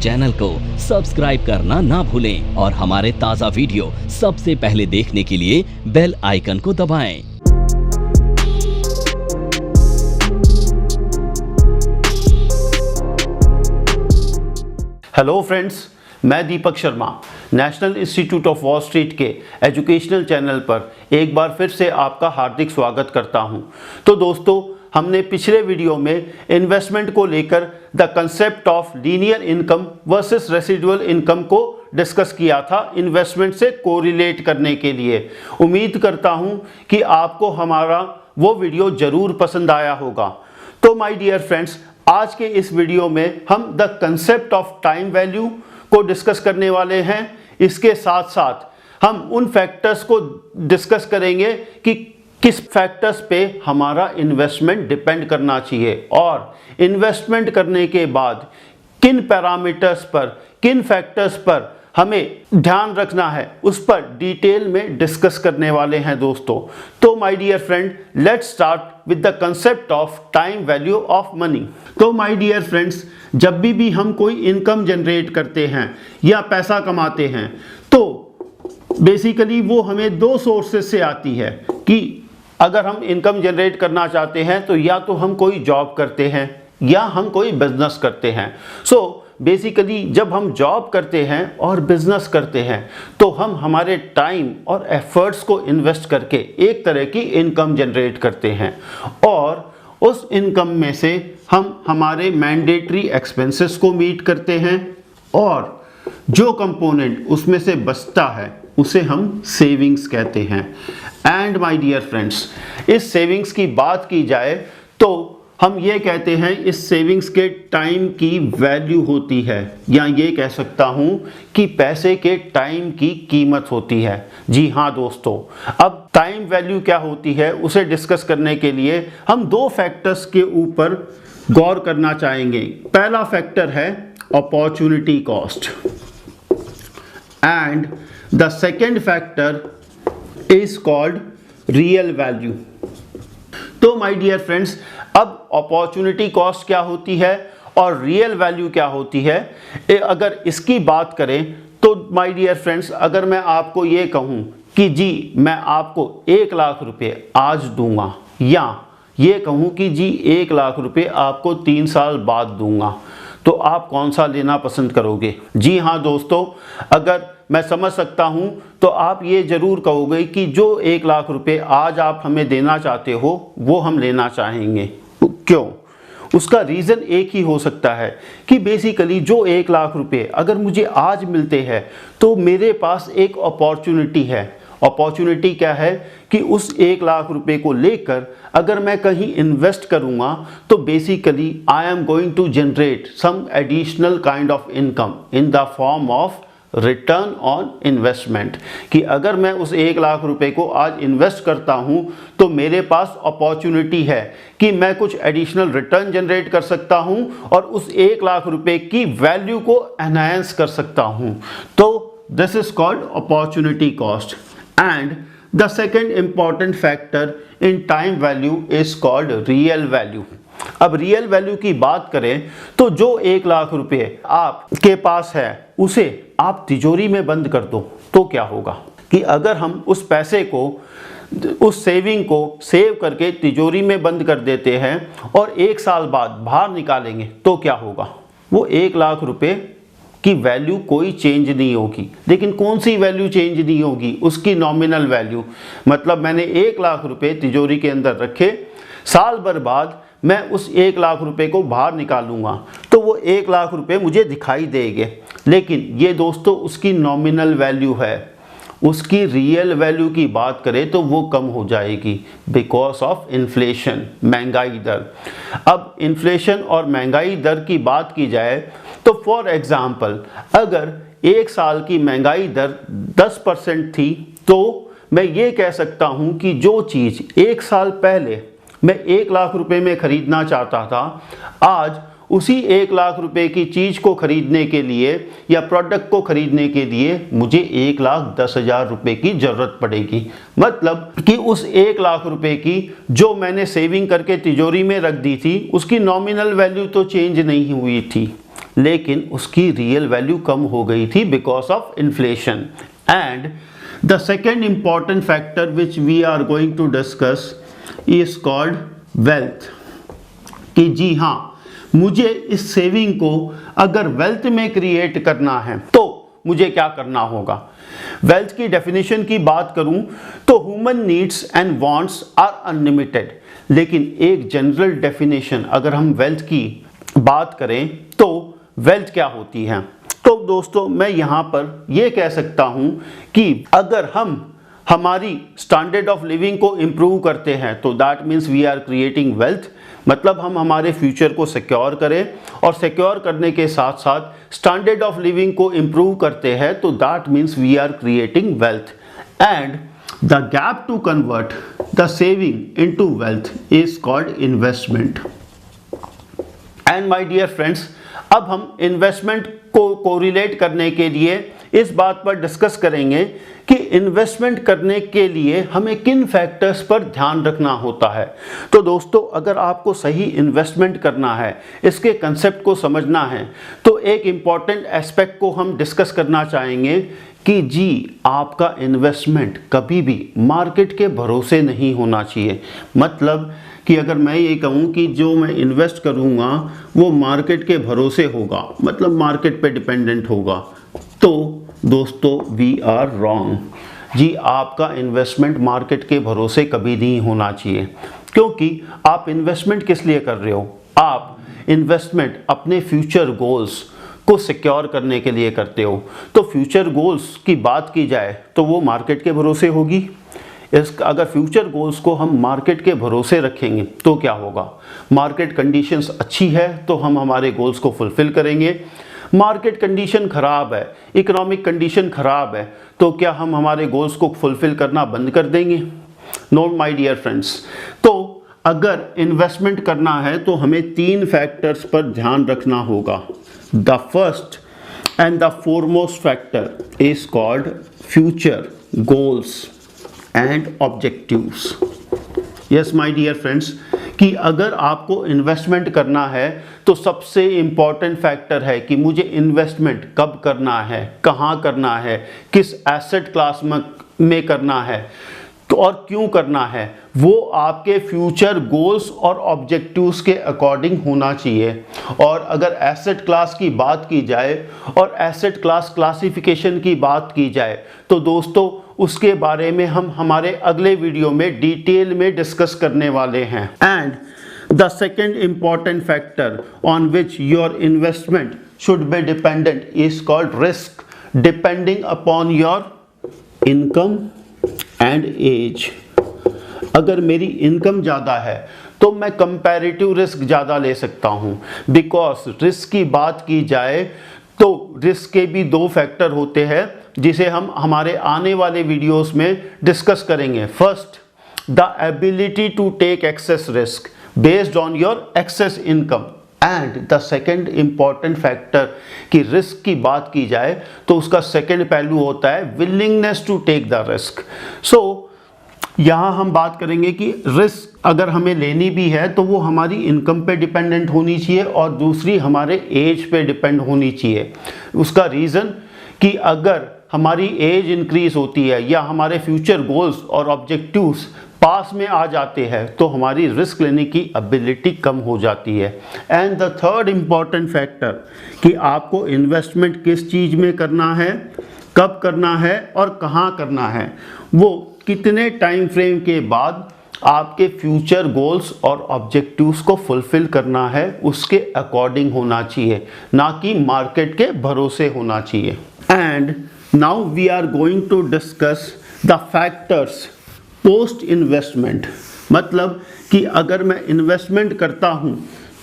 Channel को subscribe करना ना भूलें और हमारे ताज़ा वीडियो सबसे पहले देखने के लिए बेल आइकन को दबाएं। हेलो फ्रेंड्स, मैं Deepak Sharma national institute of wall street के एजुकेशनल चैनल पर एक बार फिर से आपका हार्दिक स्वागत करता हूं। तो दोस्तों, हमने पिछले वीडियो में इन्वेस्टमेंट को लेकर the concept of linear income versus residual income को डिस्कस किया था इन्वेस्टमेंट से कोरिलेट करने के लिए। उम्मीद करता हूं कि आपको हमारा वो वीडियो ज़रूर पसंद आया होगा। तो माय डियर फ्रेंड्स, आज के इस वीडियो में हम the concept of time value को डिस्कस करने वाले हैं। इसके साथ साथ हम उन फैक्टर्स को डिस्कस करेंगे कि किस फैक्टर्स पे हमारा इन्वेस्टमेंट डिपेंड करना चाहिए और इन्वेस्टमेंट करने के बाद किन पैरामीटर्स पर, किन फैक्टर्स पर हमें ध्यान रखना है, उस पर डिटेल में डिस्कस करने वाले हैं दोस्तों। तो my dear friend, let's start with the concept of time value of money. तो माय डियर फ्रेंड्स, जब भी हम कोई इनकम जनरेट करते हैं या पैसा कमाते हैं तो बेसिकली वो हमें दो सोर्सेस से आती है कि अगर हम इनकम जनरेट करना चाहते हैं तो या तो हम कोई जॉब करते हैं या हम कोई बिजनेस करते हैं। सो बेसिकली जब हम जॉब करते हैं और बिजनेस करते हैं तो हम हमारे टाइम और एफर्ट्स को इन्वेस्ट करके एक तरह की इनकम जनरेट करते हैं और उस इनकम में से हम हमारे मैंडेटरी एक्सपेंसेस को मीट करते हैं और जो कंपोनेंट उसमें से बचता है उसे हम सेविंग्स कहते हैं। एंड माय डियर फ्रेंड्स, इस सेविंग्स की बात की जाए तो हम ये कहते हैं इस सेविंग्स के टाइम की वैल्यू होती है, या ये कह सकता हूँ कि पैसे के टाइम की कीमत होती है। जी हाँ दोस्तों, अब टाइम वैल्यू क्या होती है उसे डिस्कस करने के लिए हम दो फैक्टर्स के ऊपर गौर करना चाहेंगे। पहला फैक्टर है opportunity cost and the second factor is called real value. तो माय डियर फ्रेंड्स, अब अपॉर्चुनिटी कॉस्ट क्या होती है और रियल वैल्यू क्या होती है, अगर इसकी बात करें तो माय डियर फ्रेंड्स, अगर मैं आपको ये कहूँ कि जी मैं आपको 1 लाख रुपए आज दूंगा या ये कहूँ कि जी 1 लाख रुपए आपको 3 साल बाद दूंगा, तो आप कौन सा लेना पसंद करोगे? जी हाँ दोस्तों, अगर मैं समझ सकता हूँ तो आप ये ज़रूर कहोगे कि जो 1 लाख रुपए आज आप हमें देना चाहते हो वो हम लेना चाहेंगे। क्यों? उसका रीज़न एक ही हो सकता है कि बेसिकली जो 1 लाख रुपए अगर मुझे आज मिलते हैं तो मेरे पास एक अपॉर्चुनिटी है। अपॉर्चुनिटी क्या है कि उस 1 लाख रुपए को लेकर अगर मैं कहीं इन्वेस्ट करूंगा तो basically I am going to generate some additional kind of income in the form of return on investment. कि अगर मैं उस 1 लाख रुपए को आज इन्वेस्ट करता हूं तो मेरे पास अपॉर्चुनिटी है कि मैं कुछ एडिशनल रिटर्न जनरेट कर सकता हूं और उस 1 लाख रुपए की वैल्यू को एनहांस कर सकता हूं। तो this is called opportunity cost. And the second important factor in time value is called real value. अब रियल वैल्यू की बात करें तो जो 1 लाख रुपए आपके पास है उसे आप तिजोरी में बंद कर दो तो क्या होगा कि अगर हम उस पैसे को, उस सेविंग को सेव करके तिजोरी में बंद कर देते हैं और 1 साल बाद बाहर निकालेंगे तो क्या होगा? वो 1 लाख रुपए की वैल्यू कोई चेंज नहीं होगी। लेकिन कौन सी वैल्यू चेंज नहीं होगी? उसकी नॉमिनल वैल्यू। मतलब मैंने 1 लाख रुपए तिजोरी के अंदर रखे, साल भर बाद मैं उस 1 लाख रुपए को बाहर निकालूंगा तो वो 1 लाख रुपए मुझे दिखाई देंगे, लेकिन ये दोस्तों उसकी नॉमिनल वैल्यू है। उसकी रियल वैल्यू की बात करें तो वो कम हो जाएगी बिकॉज ऑफ इन्फ्लेशन, महंगाई दर। अब इन्फ्लेशन और महंगाई दर की बात की जाए तो फॉर एग्जाम्पल अगर 1 साल की महंगाई दर 10% थी तो मैं ये कह सकता हूँ कि जो चीज़ 1 साल पहले मैं 1 लाख रुपए में खरीदना चाहता था, आज उसी 1 लाख रुपए की चीज़ को खरीदने के लिए या प्रोडक्ट को खरीदने के लिए मुझे 1,10,000 रुपए की ज़रूरत पड़ेगी। मतलब कि उस 1 लाख रुपए की जो मैंने सेविंग करके तिजोरी में रख दी थी उसकी नॉमिनल वैल्यू तो चेंज नहीं हुई थी, लेकिन उसकी रियल वैल्यू कम हो गई थी because of inflation. And the second important factor which we are going to discuss is called wealth. कि जी हाँ, मुझे इस सेविंग को अगर वेल्थ में क्रिएट करना है तो मुझे क्या करना होगा। वेल्थ की डेफिनेशन की बात करूं तो human needs and wants are unlimited, लेकिन एक जनरल डेफिनेशन अगर हम वेल्थ की बात करें तो वेल्थ क्या होती है। तो दोस्तों मैं यहाँ पर यह कह सकता हूँ कि अगर हम हमारी स्टैंडर्ड ऑफ लिविंग को इम्प्रूव करते हैं तो that means we are creating wealth. मतलब हम हमारे फ्यूचर को सिक्योर करें और सिक्योर करने के साथ साथ स्टैंडर्ड ऑफ लिविंग को इम्प्रूव करते हैं तो that means we are creating wealth. And the gap to convert the saving into wealth is called investment. And my dear friends, अब हम इन्वेस्टमेंट को कोरिलेट करने के लिए इस बात पर डिस्कस करेंगे कि इन्वेस्टमेंट करने के लिए हमें किन फैक्टर्स पर ध्यान रखना होता है। तो दोस्तों अगर आपको सही इन्वेस्टमेंट करना है, इसके कंसेप्ट को समझना है, तो एक इम्पॉर्टेंट एस्पेक्ट को हम डिस्कस करना चाहेंगे कि जी आपका इन्वेस्टमेंट कभी भी मार्केट के भरोसे नहीं होना चाहिए। मतलब कि अगर मैं ये कहूँ कि जो मैं इन्वेस्ट करूँगा वो मार्केट के भरोसे होगा, मतलब मार्केट पे डिपेंडेंट होगा, तो दोस्तों वी आर रॉन्ग। जी आपका इन्वेस्टमेंट मार्केट के भरोसे कभी नहीं होना चाहिए, क्योंकि आप इन्वेस्टमेंट किस लिए कर रहे हो। आप इन्वेस्टमेंट अपने फ्यूचर गोल्स को सिक्योर करने के लिए करते हो। तो फ्यूचर गोल्स की बात की जाए तो वो मार्केट के भरोसे होगी। अगर फ्यूचर गोल्स को हम मार्केट के भरोसे रखेंगे तो क्या होगा, मार्केट कंडीशंस अच्छी है तो हम हमारे गोल्स को फुलफिल करेंगे। मार्केट कंडीशन खराब है, इकोनॉमिक कंडीशन खराब है, तो क्या हम हमारे गोल्स को फुलफिल करना बंद कर देंगे। नो माय डियर फ्रेंड्स, तो अगर इन्वेस्टमेंट करना है तो हमें 3 फैक्टर्स पर ध्यान रखना होगा। The first and the foremost factor is called future goals and objectives. Yes my dear friends, कि अगर आपको इन्वेस्टमेंट करना है तो सबसे इम्पॉर्टेंट फैक्टर है कि मुझे इन्वेस्टमेंट कब करना है, कहाँ करना है, किस एसेट क्लास में करना है तो और क्यों करना है, वो आपके फ्यूचर गोल्स और ऑब्जेक्टिव्स के अकॉर्डिंग होना चाहिए। और अगर एसेट क्लास की बात की जाए और एसेट क्लास क्लासिफिकेशन की बात की जाए तो दोस्तों उसके बारे में हम हमारे अगले वीडियो में डिटेल में डिस्कस करने वाले हैं। And the second important factor on which your investment should be dependent is called risk, depending upon your income and age. अगर मेरी इनकम ज़्यादा है तो मैं कंपैरेटिव रिस्क ज़्यादा ले सकता हूँ। बिकॉज रिस्क की बात की जाए तो रिस्क के भी 2 फैक्टर होते हैं जिसे हम हमारे आने वाले वीडियोस में डिस्कस करेंगे। First, the ability to take excess risk based on your excess income. And the second important factor कि रिस्क की बात की जाए तो उसका सेकेंड पहलू होता है willingness to take the risk. So यहाँ हम बात करेंगे कि रिस्क अगर हमें लेनी भी है तो वो हमारी इनकम पे डिपेंडेंट होनी चाहिए और दूसरी हमारे एज पे डिपेंड होनी चाहिए। उसका रीज़न कि अगर हमारी एज इंक्रीज होती है या हमारे फ्यूचर गोल्स और ऑब्जेक्टिव्स पास में आ जाते हैं तो हमारी रिस्क लेने की एबिलिटी कम हो जाती है। And the third important factor कि आपको इन्वेस्टमेंट किस चीज़ में करना है, कब करना है और कहाँ करना है, वो कितने टाइम फ्रेम के बाद आपके फ्यूचर गोल्स और ऑब्जेक्टिव्स को फुलफिल करना है उसके अकॉर्डिंग होना चाहिए, ना कि मार्केट के भरोसे होना चाहिए। And now we are going to discuss the factors post investment. मतलब कि अगर मैं इन्वेस्टमेंट करता हूँ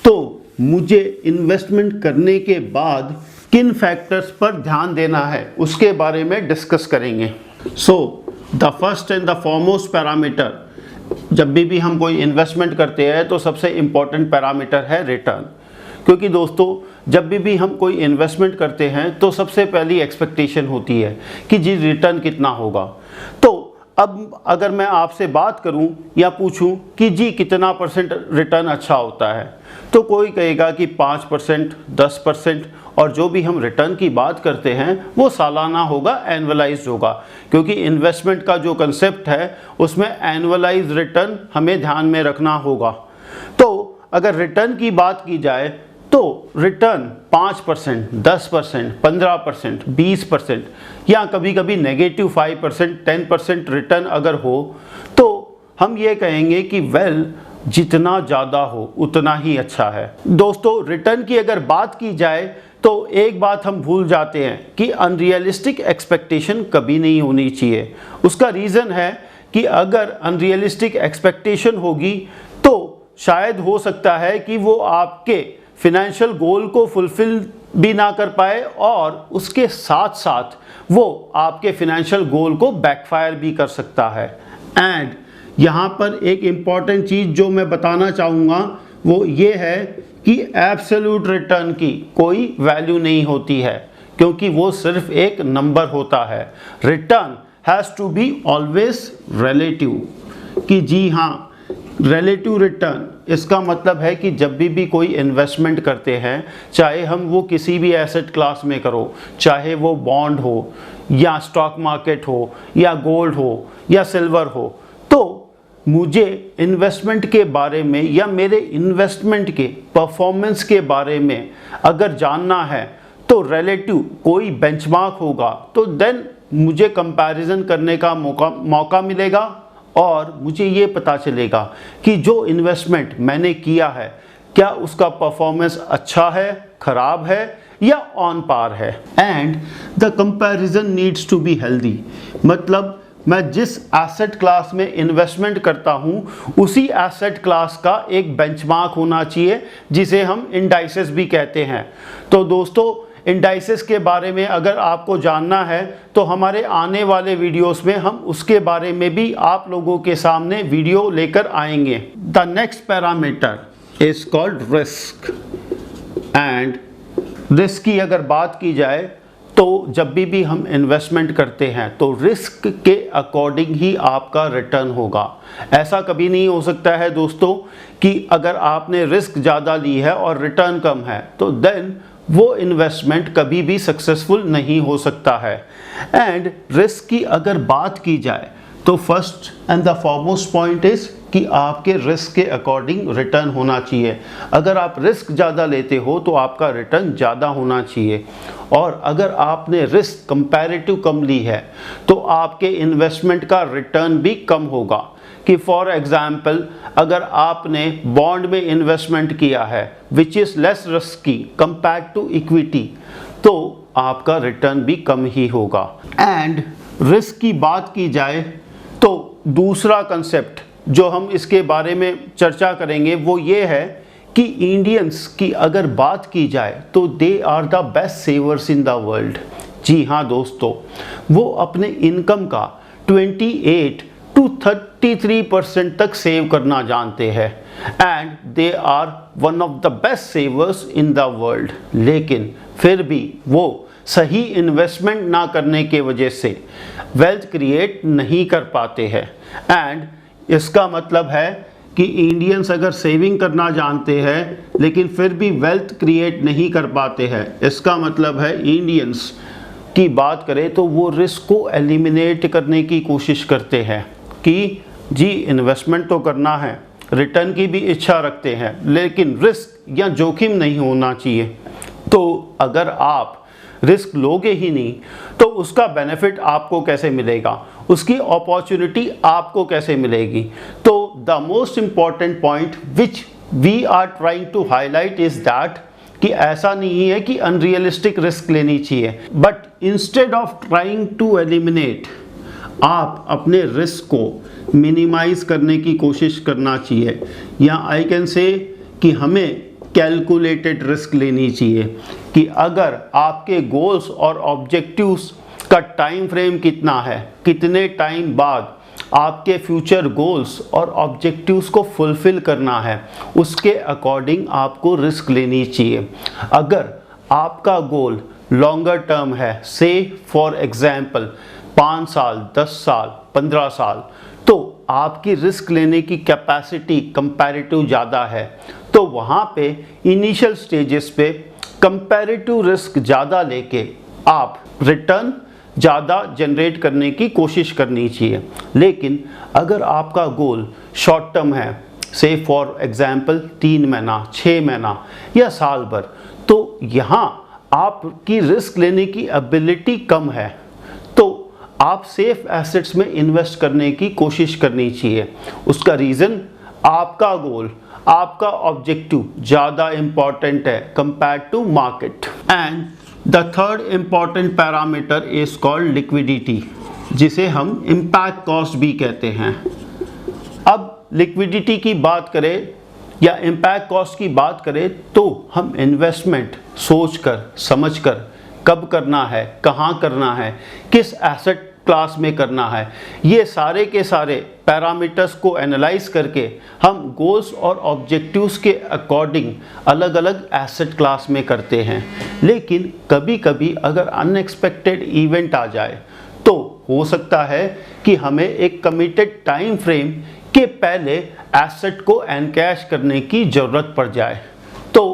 तो मुझे इन्वेस्टमेंट करने के बाद किन फैक्टर्स पर ध्यान देना है उसके बारे में डिस्कस करेंगे। So the first and the foremost parameter, जब भी हम कोई इन्वेस्टमेंट करते हैं तो सबसे इम्पॉर्टेंट पैरामीटर है रिटर्न। क्योंकि दोस्तों जब भी हम कोई इन्वेस्टमेंट करते हैं तो सबसे पहली एक्सपेक्टेशन होती है कि जी रिटर्न कितना होगा। तो अब अगर मैं आपसे बात करूं या पूछूं कि जी कितना % रिटर्न अच्छा होता है तो कोई कहेगा कि 5%, 10% और जो भी हम रिटर्न की बात करते हैं वो सालाना होगा, एनुअलाइज्ड होगा, क्योंकि इन्वेस्टमेंट का जो कंसेप्ट है उसमें एनुअलाइज्ड रिटर्न हमें ध्यान में रखना होगा। तो अगर रिटर्न की बात की जाए तो रिटर्न 5%, 10%, 15%, 20% या कभी कभी -5%, 10% रिटर्न अगर हो तो हम ये कहेंगे कि वेल जितना ज़्यादा हो उतना ही अच्छा है। दोस्तों, रिटर्न की अगर बात की जाए तो एक बात हम भूल जाते हैं कि अनरियलिस्टिक एक्सपेक्टेशन कभी नहीं होनी चाहिए। उसका रीज़न है कि अगर अनरियलिस्टिक एक्सपेक्टेशन होगी तो शायद हो सकता है कि वो आपके फिनेंशियल गोल को फुलफिल भी ना कर पाए और उसके साथ साथ वो आपके फिनेंशियल गोल को बैकफायर भी कर सकता है। एंड यहाँ पर एक इम्पॉर्टेंट चीज़ जो मैं बताना चाहूँगा वो ये है कि एब्सोल्यूट रिटर्न की कोई वैल्यू नहीं होती है, क्योंकि वो सिर्फ एक नंबर होता है। Return has to be always relative, कि जी हाँ, रिलेटिव रिटर्न इसका मतलब है कि जब भी कोई इन्वेस्टमेंट करते हैं, चाहे हम वो किसी भी एसेट क्लास में करो, चाहे वो बॉन्ड हो या स्टॉक मार्केट हो या गोल्ड हो या सिल्वर हो, तो मुझे इन्वेस्टमेंट के बारे में या मेरे इन्वेस्टमेंट के परफॉर्मेंस के बारे में अगर जानना है तो रिलेटिव कोई बेंचमार्क होगा, तो देन मुझे कंपैरिजन करने का मौका मिलेगा और मुझे ये पता चलेगा कि जो इन्वेस्टमेंट मैंने किया है क्या उसका परफॉर्मेंस अच्छा है, खराब है या ऑन पार है। And the comparison needs to be healthy, मतलब मैं जिस एसेट क्लास में इन्वेस्टमेंट करता हूँ उसी एसेट क्लास का एक बेंचमार्क होना चाहिए जिसे हम इंडाइसेस भी कहते हैं। तो दोस्तों, इंडाइसेस के बारे में अगर आपको जानना है तो हमारे आने वाले वीडियोस में हम उसके बारे में भी आप लोगों के सामने वीडियो लेकर आएंगे। The next parameter is called risk. And risk की अगर बात की जाए तो जब भी हम इन्वेस्टमेंट करते हैं तो रिस्क के अकॉर्डिंग ही आपका रिटर्न होगा। ऐसा कभी नहीं हो सकता है दोस्तों कि अगर आपने रिस्क ज़्यादा ली है और रिटर्न कम है तो देन वो इन्वेस्टमेंट कभी भी सक्सेसफुल नहीं हो सकता है। एंड रिस्क की अगर बात की जाए तो first and the foremost point is कि आपके रिस्क के अकॉर्डिंग रिटर्न होना चाहिए। अगर आप रिस्क ज़्यादा लेते हो तो आपका रिटर्न ज़्यादा होना चाहिए, और अगर आपने रिस्क कंपैरेटिव कम ली है तो आपके इन्वेस्टमेंट का रिटर्न भी कम होगा। कि फॉर एग्जाम्पल अगर आपने बॉन्ड में इन्वेस्टमेंट किया है which is less risky compared to equity, तो आपका रिटर्न भी कम ही होगा। एंड रिस्क की बात की जाए तो दूसरा कंसेप्ट जो हम इसके बारे में चर्चा करेंगे वो ये है कि इंडियंस की अगर बात की जाए तो they are the best savers in the world. जी हाँ दोस्तों, वो अपने इनकम का 28 to 33% तक सेव करना जानते हैं and they are one of the best savers in the world. लेकिन फिर भी वो सही इन्वेस्टमेंट ना करने के वजह से वेल्थ क्रिएट नहीं कर पाते हैं। एंड इसका मतलब है कि इंडियंस अगर सेविंग करना जानते हैं लेकिन फिर भी वेल्थ क्रिएट नहीं कर पाते हैं, इसका मतलब है इंडियंस की बात करें तो वो रिस्क को एलिमिनेट करने की कोशिश करते हैं कि जी इन्वेस्टमेंट तो करना है, रिटर्न की भी इच्छा रखते हैं, लेकिन रिस्क या जोखिम नहीं होना चाहिए। तो अगर आप रिस्क लोगे ही नहीं तो उसका बेनिफिट आपको कैसे मिलेगा, उसकी अपॉर्चुनिटी आपको कैसे मिलेगी। तो the most important point which we are trying to highlight is that कि ऐसा नहीं है कि अनरियलिस्टिक रिस्क लेनी चाहिए, but instead of trying to eliminate आप अपने रिस्क को मिनिमाइज करने की कोशिश करना चाहिए, या आई कैन से कि हमें कैलकुलेटेड रिस्क लेनी चाहिए कि अगर आपके गोल्स और ऑब्जेक्टिव्स का टाइम फ्रेम कितना है, कितने टाइम बाद आपके फ्यूचर गोल्स और ऑब्जेक्टिव्स को फुलफिल करना है, उसके अकॉर्डिंग आपको रिस्क लेनी चाहिए। अगर आपका गोल लॉन्गर टर्म है, से फॉर एग्जाम्पल 5 साल, 10 साल, 15 साल, तो आपकी रिस्क लेने की कैपेसिटी कंपैरेटिव ज़्यादा है, तो वहाँ पे इनिशियल स्टेजेस पे कंपैरेटिव रिस्क ज़्यादा लेके आप रिटर्न ज़्यादा जनरेट करने की कोशिश करनी चाहिए। लेकिन अगर आपका गोल शॉर्ट टर्म है, से फॉर एग्जाम्पल 3 महीना, 6 महीना या साल भर, तो यहाँ आपकी रिस्क लेने की एबिलिटी कम है, तो आप सेफ एसेट्स में इन्वेस्ट करने की कोशिश करनी चाहिए। उसका रीज़न आपका गोल, आपका ऑब्जेक्टिव ज़्यादा इम्पॉर्टेंट है compare to market. And the third important parameter is called liquidity, जिसे हम इम्पैक्ट कॉस्ट भी कहते हैं। अब लिक्विडिटी की बात करें या इम्पैक्ट कॉस्ट की बात करें तो हम इन्वेस्टमेंट सोचकर समझकर कब करना है, कहाँ करना है, किस एसेट क्लास में करना है, ये सारे के सारे पैरामीटर्स को एनालाइज करके हम गोल्स और ऑब्जेक्टिव्स के अकॉर्डिंग अलग अलग एसेट क्लास में करते हैं। लेकिन कभी कभी अगर अनएक्सपेक्टेड इवेंट आ जाए तो हो सकता है कि हमें एक कमिटेड टाइम फ्रेम के पहले एसेट को एनकैश करने की ज़रूरत पड़ जाए। तो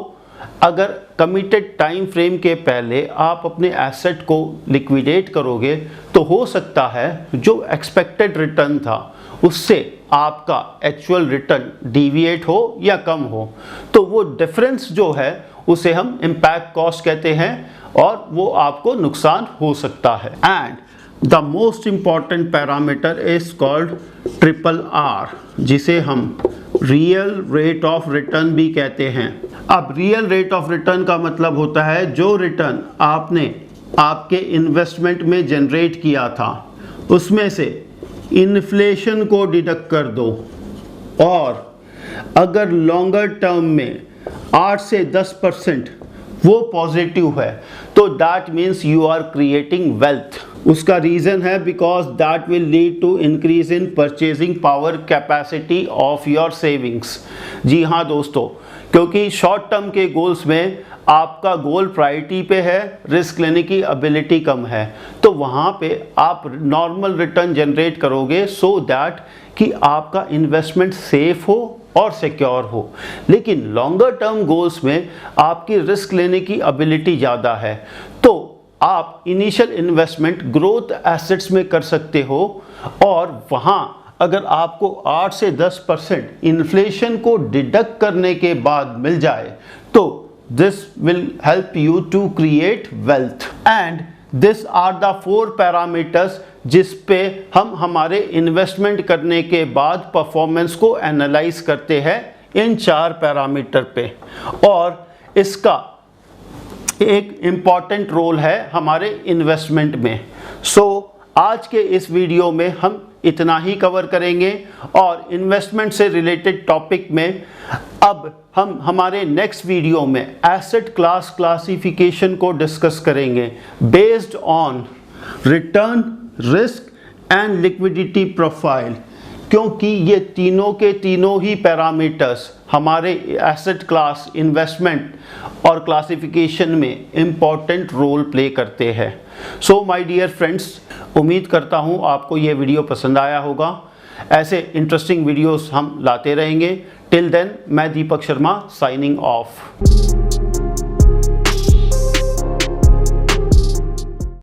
अगर कमिटेड टाइम फ्रेम के पहले आप अपने एसेट को लिक्विडेट करोगे तो हो सकता है जो एक्सपेक्टेड रिटर्न था उससे आपका एक्चुअल रिटर्न डिविएट हो या कम हो, तो वो डिफरेंस जो है उसे हम इम्पैक्ट कॉस्ट कहते हैं और वो आपको नुकसान हो सकता है। And the most important parameter is called RRR, जिसे हम रियल रेट ऑफ रिटर्न भी कहते हैं। अब रियल रेट ऑफ रिटर्न का मतलब होता है जो रिटर्न आपने आपके इन्वेस्टमेंट में जनरेट किया था उसमें से इन्फ्लेशन को डिडक्ट कर दो, और अगर लॉन्गर टर्म में 8 से 10% वो पॉजिटिव है तो that means you are creating wealth. उसका रीज़न है because that will lead to increase in purchasing power capacity of your savings. जी हाँ दोस्तों, क्योंकि शॉर्ट टर्म के गोल्स में आपका गोल प्रायोरिटी पे है, रिस्क लेने की एबिलिटी कम है, तो वहाँ पे आप नॉर्मल रिटर्न जनरेट करोगे सो दैट कि आपका इन्वेस्टमेंट सेफ हो और सिक्योर हो। लेकिन लॉन्गर टर्म गोल्स में आपकी रिस्क लेने की एबिलिटी ज़्यादा है, तो आप इनिशियल इन्वेस्टमेंट ग्रोथ एसेट्स में कर सकते हो, और वहाँ अगर आपको 8 से 10% इन्फ्लेशन को डिडक्ट करने के बाद मिल जाए तो this will help you to create wealth. And this are the 4 parameters जिस पे हम हमारे इन्वेस्टमेंट करने के बाद परफॉर्मेंस को एनालाइज करते हैं इन 4 पैरामीटर पे, और इसका एक इम्पॉर्टेंट रोल है हमारे इन्वेस्टमेंट में। आज के इस वीडियो में हम इतना ही कवर करेंगे, और इन्वेस्टमेंट से रिलेटेड टॉपिक में अब हम हमारे नेक्स्ट वीडियो में एसेट क्लास क्लासिफिकेशन को डिस्कस करेंगे based on return, risk and liquidity profile, क्योंकि ये तीनों के तीनों ही पैरामीटर्स हमारे एसेट क्लास, इन्वेस्टमेंट और क्लासिफिकेशन में इम्पॉर्टेंट रोल प्ले करते हैं। सो माय डियर फ्रेंड्स, उम्मीद करता हूँ आपको ये वीडियो पसंद आया होगा। ऐसे इंटरेस्टिंग वीडियोस हम लाते रहेंगे। टिल देन, मैं दीपक शर्मा साइनिंग ऑफ।